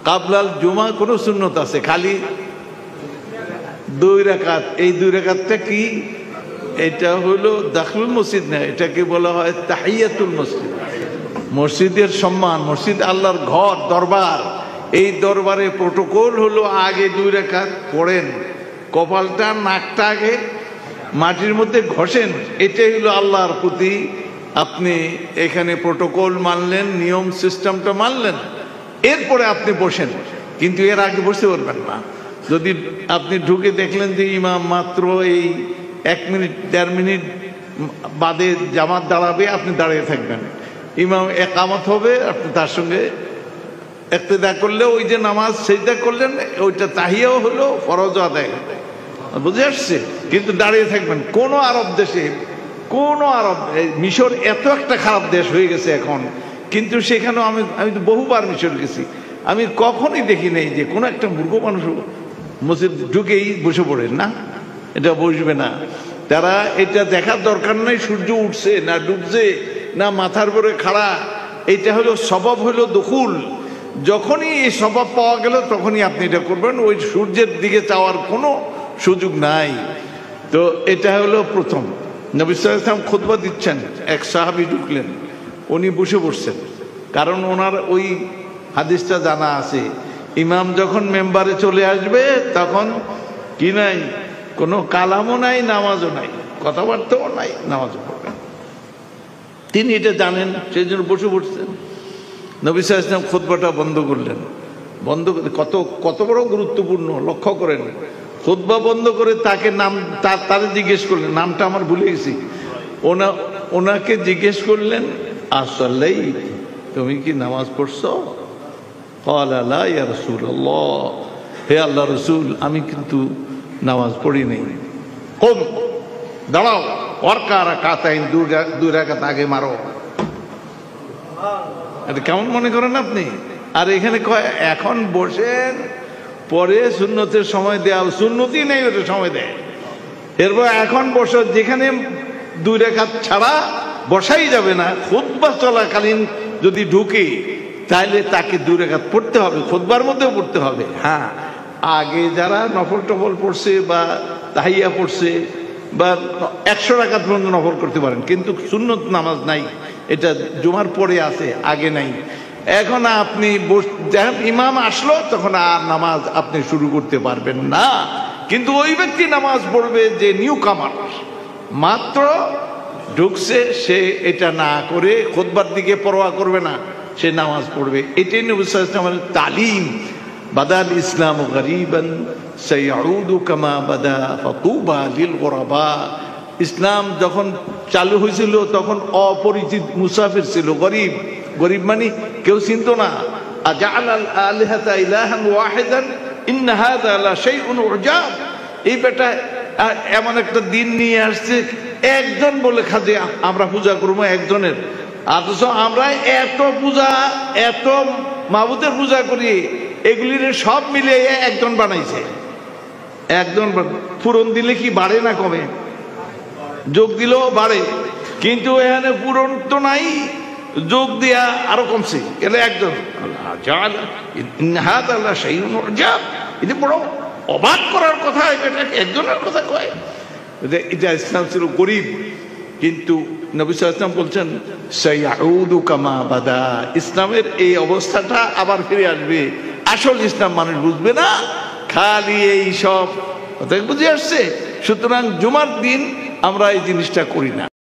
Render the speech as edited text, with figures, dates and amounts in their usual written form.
কাবলাল জুমা কোনো সুন্নত আছে? খালি 2 রাকাত। এই 2 রাকাতটা কি? এটা হলো দাখলুল মসজিদ না, এটাকে বলা হয় তাহিয়াতুল মসজিদ। মসজিদের সম্মান, মসজিদ আল্লাহর ঘর, দরবার। এই দরবারে প্রোটোকল হলো আগে 2 রাকাত পড়েন, কপালটা নাকটা আগে মাটির মধ্যে ঘষেন। এটাই হলো আল্লাহর প্রতি আপনি এখানে প্রোটোকল মানলেন, নিয়ম সিস্টেমটা মানলেন, এরপরে আপনি বসেন। কিন্তু এর আগে বসতে পারবেন না। যদি আপনি ঢুকে দেখলেন যে ইমাম মাত্র এই 1 মিনিট 1.5 মিনিট বাদে জামাত দাঁড়াবে, আপনি দাঁড়িয়ে থাকবেন। ইমাম একামত হবে, আপনি তার সঙ্গে ইক্তেদা করলে ওই যে নামাজ সেজদা করলেন, ওইটা তাহিয়াও হলো, ফরজও আদায় হলো। বুঝে আসছে? কিন্তু দাঁড়িয়ে থাকবেন। কোন আরব দেশে, কোন আরব, মিশর এত একটা খারাপ দেশ হয়ে গেছে এখন, কিন্তু সেখানেও আমি তো বহুবার মিশর গেছি, আমি কখনই দেখি নাই যে কোনো একটা মূর্খ মানুষ মসজিদ ঢুকেই বসে পড়েন না, এটা বসবে না। তারা এটা দেখার দরকার নাই সূর্য উঠছে না ডুবছে না মাথার উপরে খাড়া। এটা হলো স্বভাব, হলো দুখুল। যখনই এই স্বভাব পাওয়া গেল তখনই আপনি এটা করবেন, ওই সূর্যের দিকে চাওয়ার কোনো সুযোগ নাই। তো এটা হলো প্রথম। নবী সাল্লাল্লাহু আলাইহি ওয়াসাল্লাম খুতবা দিচ্ছেন, এক সাহাবী ঢুকলেন, উনি বসে পড়ছেন। কারণ ওনার ওই হাদিসটা জানা আছে, ইমাম যখন মেম্বারে চলে আসবে তখন কি নাই, কোনো কালামও নাই, নামাজও নাই, কথাবার্তাও নাই, নামাজও পড়বেন। তিনি এটা জানেন, সেই জন্য বসে পড়ছেন। নবী সাল্লাল্লাহু আলাইহি ওয়াসাল্লাম খুতবাটা বন্ধ করলেন। বন্ধ করে কত বড় গুরুত্বপূর্ণ লক্ষ্য করেন। খুতবা বন্ধ করে তাকে নাম তারে জিজ্ঞেস করলেন, নামটা আমার ভুলে গেছি। ওনাকে জিজ্ঞেস করলেন, আসলেই তুমি কি নামাজ পড়ছো? ক্বালা লা ইয়া রাসূলুল্লাহ, হে আল্লাহ রাসূল, আমি কিন্তু নামাজ পড়ি নাই। কুম, দাঁড়াও, ওয়ারকা রাকাতাইন, 2 রাকাত আগে মারো। এটা কেমন মনে করেন আপনি? আর এখানে কয় এখন বসেন, পরে সুন্নতের সময় দেওয়া, সুন্নতই নেই ওটা সময় দেয়। এরপর এখন বসো, যেখানে 2 রাকাত ছাড়া বসাই যাবে না। খুতবা চলাকালীন যদি ঢুকে তাহলে তাকে 2 রাকাত পড়তে হবে, খুতবার মধ্যেও পড়তে হবে। হ্যাঁ, আগে যারা নফল টফল পড়ছে বা তাহিয়া পড়ছে বা 100 রাকাত পর্যন্ত নফল করতে পারেন, কিন্তু সুন্নত নামাজ নাই, এটা জুমার পরে আছে, আগে নাই। এখন আপনি যখন ইমাম আসলো তখন আর নামাজ আপনি শুরু করতে পারবেন না। কিন্তু ওই ব্যক্তি নামাজ পড়বে যে নিউ কামার, মাত্র ঢুকছে, সে এটা না করে খুতবার দিকে পরোয়া করবে না, সে নামাজ পড়বে। এটাই নবী সাল্লাল্লাহু আলাইহি ওয়াসাল্লামের তালিম। বাদাল ইসলাম গরীবান সাইউদু কামা বাদা ফাতুবা লিল গুরাবা। ইসলাম যখন চালু হয়েছিল তখন অপরিচিত মুসাফির ছিল, গরিব। গরিব মানে কেউ চিনত না। আজাআলাল আলিহাতা ইলাহান ওয়াহিদান ইন্না হাযা লা শাইউন উজাব। এই বেটা এমন একটা দিন নিয়ে আসছে, একজন বলে খাজে আমরা পূজা করবো একজনের, অথচ আমরা এত পূজা, এত মাবুদের পূজা করি, এগুলির সব মিলে একজন বানাইছে। একজন পূরণ দিলে কি বাড়ে না কমে? যোগ দিলেও বাড়ে, কিন্তু এখানে পূরণ তো নাই, যোগ দিয়া আরো কমছে। এলে একজন, এটা বড় অবাক করার কথা, এটা একজনের কথা কয়। এটা ইসলাম ছিল গরিব, কিন্তু নবী সাল্লাল্লাহু আলাইহি ওয়াসাল্লাম বলছেন সাইউদু কামা বাদা। ইসলামের এই অবস্থাটা আবার ফিরে আসবে। আসল ইসলাম মানুষ বুঝবে না, খালি এই সব কথা বুঝে আসছে। সুতরাং জুমার দিন আমরা এই জিনিসটা করি না।